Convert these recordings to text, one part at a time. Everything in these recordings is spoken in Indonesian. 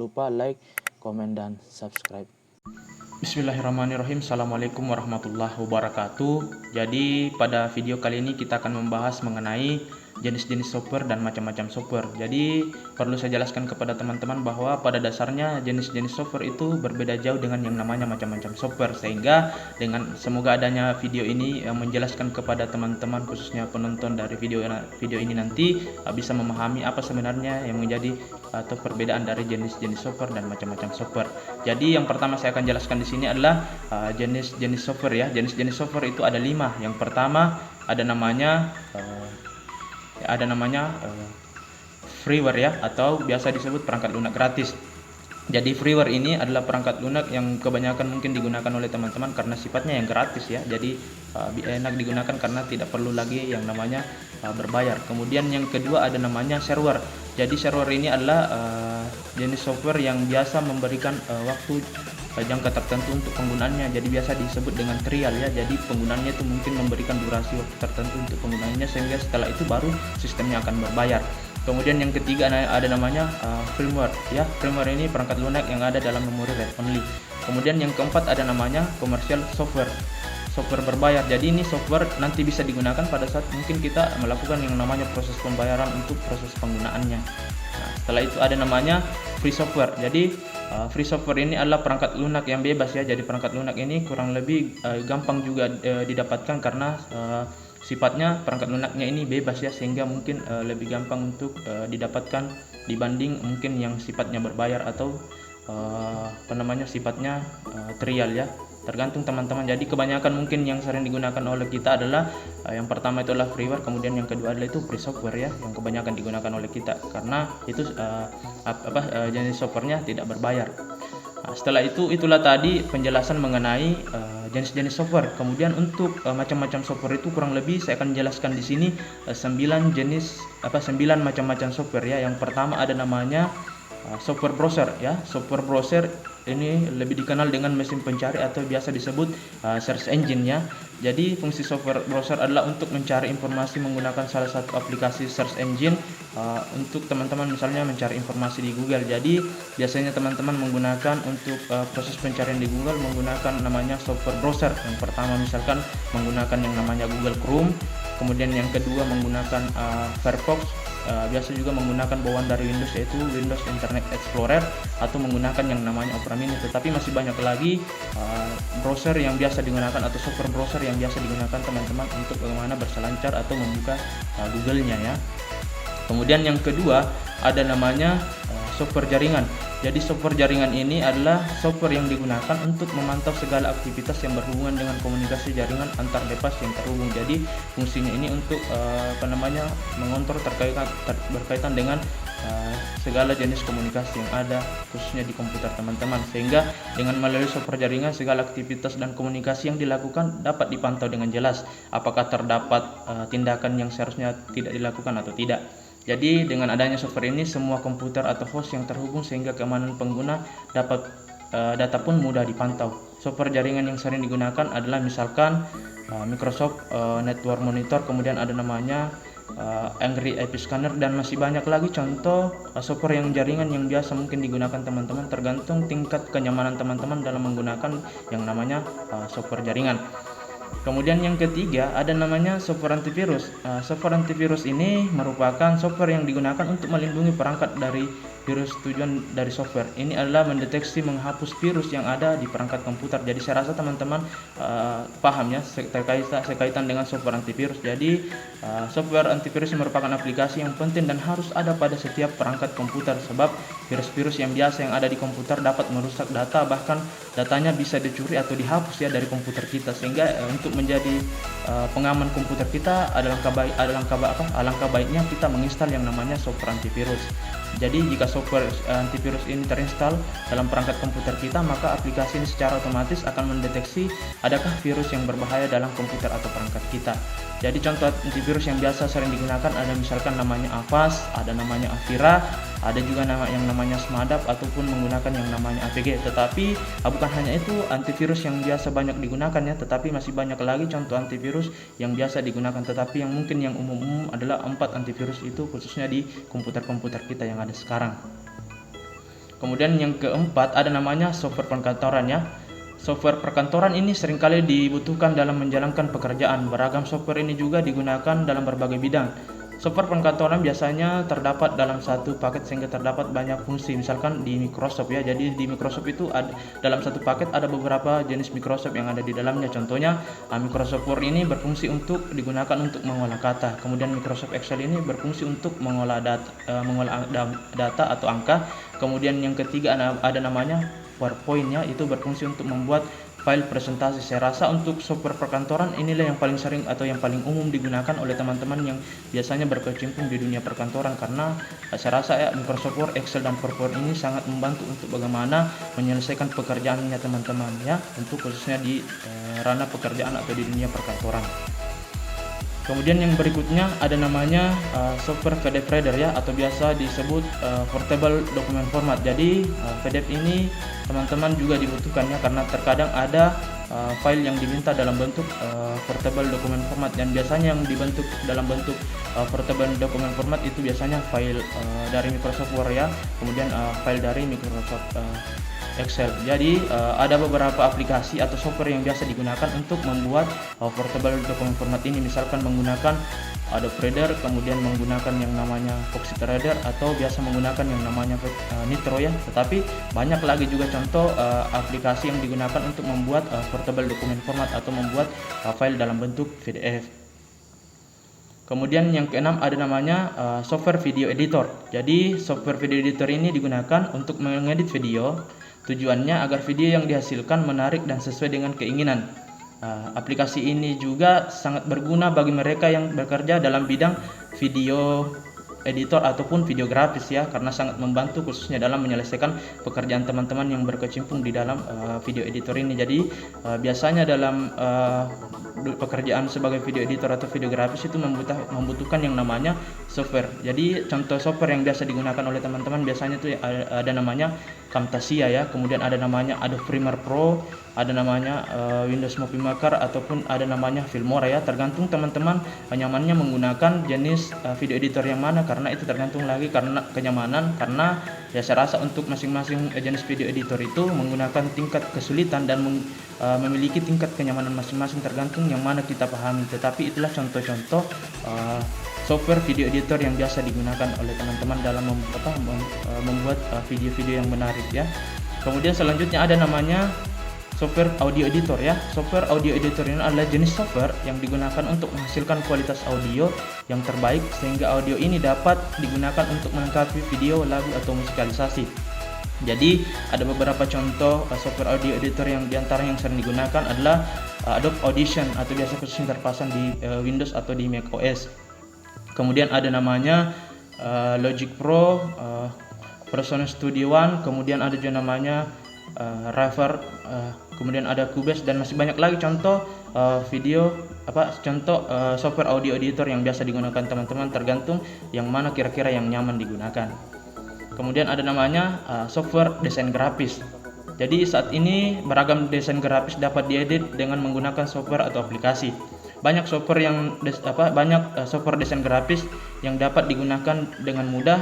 lupa like, komen, dan subscribe. Bismillahirrahmanirrahim. Assalamualaikum warahmatullahi wabarakatuh. Jadi pada video kali ini kita akan membahas mengenai jenis-jenis software dan macam-macam software. Jadi perlu saya jelaskan kepada teman-teman bahwa pada dasarnya jenis-jenis software itu berbeda jauh dengan yang namanya macam-macam software, sehingga dengan semoga adanya video ini menjelaskan kepada teman-teman khususnya penonton dari video ini nanti bisa memahami apa sebenarnya yang menjadi atau perbedaan dari jenis-jenis software dan macam-macam software. Jadi yang pertama saya akan jelaskan di sini adalah jenis-jenis software ya. Jenis-jenis software itu ada 5. Yang pertama ada namanya freeware ya, atau biasa disebut perangkat lunak gratis. Jadi freeware ini adalah perangkat lunak yang kebanyakan mungkin digunakan oleh teman-teman karena sifatnya yang gratis ya. Jadi enak digunakan karena tidak perlu lagi yang namanya berbayar. Kemudian yang kedua ada namanya shareware. Jadi shareware ini adalah jenis software yang biasa memberikan waktu jangka tertentu untuk penggunaannya. Jadi biasa disebut dengan trial ya. Jadi penggunaannya itu mungkin memberikan durasi waktu tertentu untuk penggunaannya, sehingga setelah itu baru sistemnya akan berbayar. Kemudian yang ketiga ada namanya firmware ya. Firmware ini perangkat lunak yang ada dalam memori read only. Kemudian yang keempat ada namanya commercial software. Software berbayar. Jadi ini software nanti bisa digunakan pada saat mungkin kita melakukan yang namanya proses pembayaran untuk proses penggunaannya. Nah, setelah itu ada namanya free software. Jadi free software ini adalah perangkat lunak yang bebas ya. Jadi perangkat lunak ini kurang lebih gampang juga didapatkan karena sifatnya perangkat lunaknya ini bebas ya, sehingga mungkin lebih gampang untuk didapatkan dibanding mungkin yang sifatnya berbayar atau sifatnya trial ya. Tergantung teman-teman. Jadi kebanyakan mungkin yang sering digunakan oleh kita adalah yang pertama itu adalah freeware, kemudian yang kedua adalah itu free software ya, yang kebanyakan digunakan oleh kita karena itu jenis softwarenya tidak berbayar. Nah, setelah itu itulah tadi penjelasan mengenai jenis-jenis software. Kemudian untuk macam-macam software itu kurang lebih saya akan jelaskan di sini 9 macam-macam software ya. Yang pertama ada namanya software browser ya. Software browser ini lebih dikenal dengan mesin pencari atau biasa disebut search engine ya. Jadi fungsi software browser adalah untuk mencari informasi menggunakan salah satu aplikasi search engine. Untuk teman-teman misalnya mencari informasi di Google. Jadi biasanya teman-teman menggunakan untuk proses pencarian di Google menggunakan namanya software browser. Yang pertama misalkan menggunakan yang namanya Google Chrome, kemudian yang kedua menggunakan Firefox. Biasa juga menggunakan bawaan dari Windows yaitu Windows Internet Explorer atau menggunakan yang namanya Opera Mini. Tetapi masih banyak lagi browser yang biasa digunakan atau software browser yang biasa digunakan teman-teman untuk bagaimana berselancar atau membuka Google-nya ya. Kemudian yang kedua ada namanya software jaringan. Jadi software jaringan ini adalah software yang digunakan untuk memantau segala aktivitas yang berhubungan dengan komunikasi jaringan antar device yang terhubung. Jadi fungsinya ini untuk mengontrol berkaitan dengan segala jenis komunikasi yang ada khususnya di komputer teman-teman, sehingga dengan melalui software jaringan segala aktivitas dan komunikasi yang dilakukan dapat dipantau dengan jelas apakah terdapat tindakan yang seharusnya tidak dilakukan atau tidak. Jadi dengan adanya software ini semua komputer atau host yang terhubung sehingga keamanan pengguna dapat data pun mudah dipantau. Software jaringan yang sering digunakan adalah misalkan Microsoft Network Monitor, kemudian ada namanya Angry IP Scanner, dan masih banyak lagi contoh software yang jaringan yang biasa mungkin digunakan teman-teman, tergantung tingkat kenyamanan teman-teman dalam menggunakan yang namanya software jaringan. Kemudian yang ketiga ada namanya software antivirus. Software antivirus ini merupakan software yang digunakan untuk melindungi perangkat dari virus. Tujuan dari software ini adalah mendeteksi menghapus virus yang ada di perangkat komputer. Jadi saya rasa teman-teman paham ya sekaitan dengan software antivirus. Jadi software antivirus merupakan aplikasi yang penting dan harus ada pada setiap perangkat komputer, sebab virus-virus yang biasa yang ada di komputer dapat merusak data, bahkan datanya bisa dicuri atau dihapus ya dari komputer kita, sehingga untuk menjadi pengaman komputer kita alangkah baiknya kita menginstal yang namanya software antivirus. Jadi jika software antivirus ini terinstall dalam perangkat komputer kita, maka aplikasi ini secara otomatis akan mendeteksi adakah virus yang berbahaya dalam komputer atau perangkat kita. Jadi contoh antivirus yang biasa sering digunakan ada misalkan namanya Avast, ada namanya Avira, ada juga yang namanya Smadap ataupun menggunakan yang namanya AVG. Tetapi bukan hanya itu antivirus yang biasa banyak digunakan ya, tetapi masih banyak lagi contoh antivirus yang biasa digunakan. Tetapi yang mungkin yang umum adalah 4 antivirus itu khususnya di komputer-komputer kita yang ada sekarang. Kemudian yang keempat ada namanya software perkantoran ya. Software perkantoran ini seringkali dibutuhkan dalam menjalankan pekerjaan. Beragam software ini juga digunakan dalam berbagai bidang. Software perkantoran biasanya terdapat dalam satu paket sehingga terdapat banyak fungsi. Misalkan di Microsoft ya. Jadi di Microsoft itu dalam satu paket ada beberapa jenis Microsoft yang ada di dalamnya. Contohnya Microsoft Word ini berfungsi untuk digunakan untuk mengolah kata. Kemudian Microsoft Excel ini berfungsi untuk mengolah data atau angka. Kemudian yang ketiga ada namanya PowerPoint ya, itu berfungsi untuk membuat file presentasi. Saya rasa untuk software perkantoran inilah yang paling sering atau yang paling umum digunakan oleh teman-teman yang biasanya berkecimpung di dunia perkantoran, karena saya rasa ya Microsoft Word, Excel, dan PowerPoint ini sangat membantu untuk bagaimana menyelesaikan pekerjaannya teman-teman ya, untuk khususnya di ranah pekerjaan atau di dunia perkantoran. Kemudian yang berikutnya ada namanya software PDF Reader ya, atau biasa disebut Portable Document Format. Jadi PDF ini teman-teman juga dibutuhkan ya, karena terkadang ada file yang diminta dalam bentuk Portable Document Format, dan biasanya yang dibentuk dalam bentuk Portable Document Format itu biasanya file dari Microsoft Word ya, kemudian file dari Microsoft Excel. Jadi ada beberapa aplikasi atau software yang biasa digunakan untuk membuat portable document format ini, misalkan menggunakan Adobe Reader, kemudian menggunakan yang namanya Foxit Reader, atau biasa menggunakan yang namanya Nitro ya. Tetapi banyak lagi juga contoh aplikasi yang digunakan untuk membuat portable document format atau membuat file dalam bentuk PDF. Kemudian yang keenam ada namanya software video editor. Jadi software video editor ini digunakan untuk mengedit video. Tujuannya agar video yang dihasilkan menarik dan sesuai dengan keinginan. Aplikasi ini juga sangat berguna bagi mereka yang bekerja dalam bidang video editor ataupun videografis ya, karena sangat membantu khususnya dalam menyelesaikan pekerjaan teman-teman yang berkecimpung di dalam video editor ini. Jadi biasanya dalam pekerjaan sebagai video editor atau videografis itu membutuhkan yang namanya software. Jadi contoh software yang biasa digunakan oleh teman-teman biasanya itu ada namanya Camtasia ya, kemudian ada namanya Adobe Premiere Pro, ada namanya Windows Movie Maker, ataupun ada namanya Filmora ya. Tergantung teman-teman nyamannya menggunakan jenis video editor yang mana, karena itu tergantung lagi karena kenyamanan, karena ya saya rasa untuk masing-masing jenis video editor itu menggunakan tingkat kesulitan dan memiliki tingkat kenyamanan masing-masing, tergantung yang mana kita pahami. Tetapi itulah contoh-contoh software video editor yang biasa digunakan oleh teman-teman dalam membuat video-video yang menarik ya. Kemudian selanjutnya ada namanya software audio editor ya. Software audio editor ini adalah jenis software yang digunakan untuk menghasilkan kualitas audio yang terbaik, sehingga audio ini dapat digunakan untuk melengkapi video, lagu, atau musikalisasi. Jadi ada beberapa contoh software audio editor yang diantara yang sering digunakan adalah Adobe Audition, atau biasa khususnya terpasang di Windows atau di Mac OS. Kemudian ada namanya Logic Pro, Persona Studio One, kemudian ada juga namanya Reaper, kemudian ada Cubase, dan masih banyak lagi contoh software audio editor yang biasa digunakan teman-teman, tergantung yang mana kira-kira yang nyaman digunakan. Kemudian ada namanya software desain grafis. Jadi saat ini beragam desain grafis dapat diedit dengan menggunakan software atau aplikasi. Banyak software software desain grafis yang dapat digunakan dengan mudah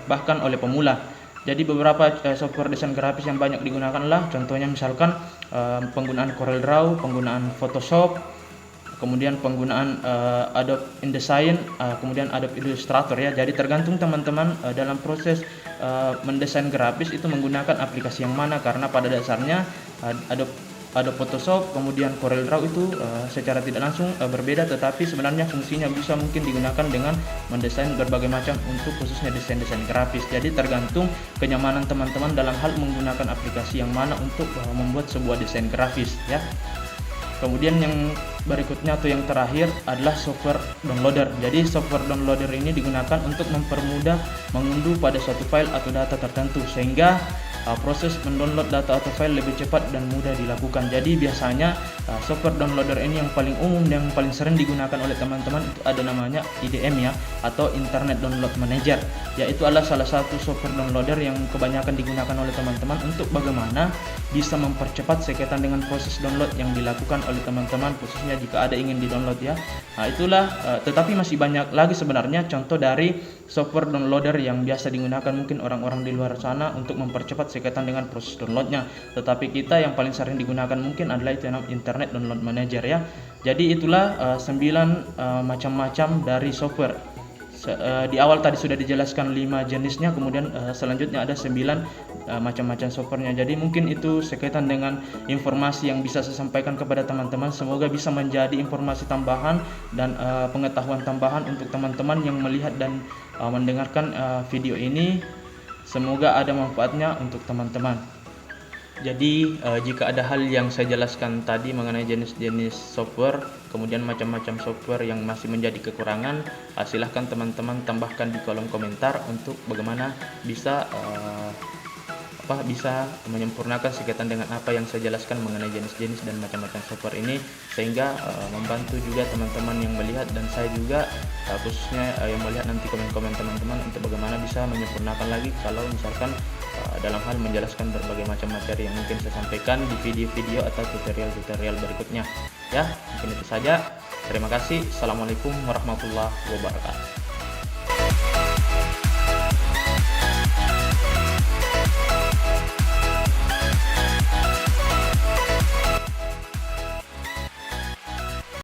bahkan oleh pemula. Jadi beberapa software desain grafis yang banyak digunakan adalah contohnya misalkan penggunaan CorelDRAW, penggunaan Photoshop, kemudian penggunaan Adobe InDesign, kemudian Adobe Illustrator ya. Jadi tergantung teman-teman dalam proses mendesain grafis itu menggunakan aplikasi yang mana, karena pada dasarnya Adobe Photoshop kemudian CorelDRAW itu secara tidak langsung berbeda, tetapi sebenarnya fungsinya bisa mungkin digunakan dengan mendesain berbagai macam untuk khususnya desain-desain grafis. Jadi tergantung kenyamanan teman-teman dalam hal menggunakan aplikasi yang mana untuk membuat sebuah desain grafis ya. Kemudian yang berikutnya atau yang terakhir adalah software downloader. Jadi software downloader ini digunakan untuk mempermudah mengunduh pada suatu file atau data tertentu, sehingga proses mendownload data atau file lebih cepat dan mudah dilakukan. Jadi biasanya software downloader ini yang paling umum yang paling sering digunakan oleh teman-teman itu ada namanya IDM ya, atau Internet Download Manager, yaitu adalah salah satu software downloader yang kebanyakan digunakan oleh teman-teman untuk bagaimana bisa mempercepat sekaitan dengan proses download yang dilakukan oleh teman-teman, khususnya jika ada ingin di-download ya. Nah, itulah tetapi masih banyak lagi sebenarnya contoh dari software downloader yang biasa digunakan mungkin orang-orang di luar sana untuk mempercepat sekaitan dengan proses downloadnya. Tetapi kita yang paling sering digunakan mungkin adalah itu yang Internet Download Manager ya. Jadi itulah 9 macam-macam dari software. Di awal tadi sudah dijelaskan 5 jenisnya, kemudian selanjutnya ada 9 macam-macam softwarenya. Jadi mungkin itu sekaitan dengan informasi yang bisa saya sampaikan kepada teman-teman. Semoga bisa menjadi informasi tambahan dan pengetahuan tambahan untuk teman-teman yang melihat dan mendengarkan video ini. Semoga ada manfaatnya untuk teman-teman. Jadi jika ada hal yang saya jelaskan tadi mengenai jenis-jenis software, kemudian macam-macam software yang masih menjadi kekurangan, silahkan teman-teman tambahkan di kolom komentar untuk bagaimana bisa menyempurnakan sekaitan dengan apa yang saya jelaskan mengenai jenis-jenis dan macam-macam software ini, sehingga membantu juga teman-teman yang melihat dan saya juga khususnya yang melihat nanti komen-komen teman-teman untuk bagaimana bisa menyempurnakan lagi kalau misalkan dalam hal menjelaskan berbagai macam materi yang mungkin saya sampaikan di video-video atau tutorial-tutorial berikutnya ya. Mungkin itu saja, terima kasih. Assalamualaikum warahmatullahi wabarakatuh.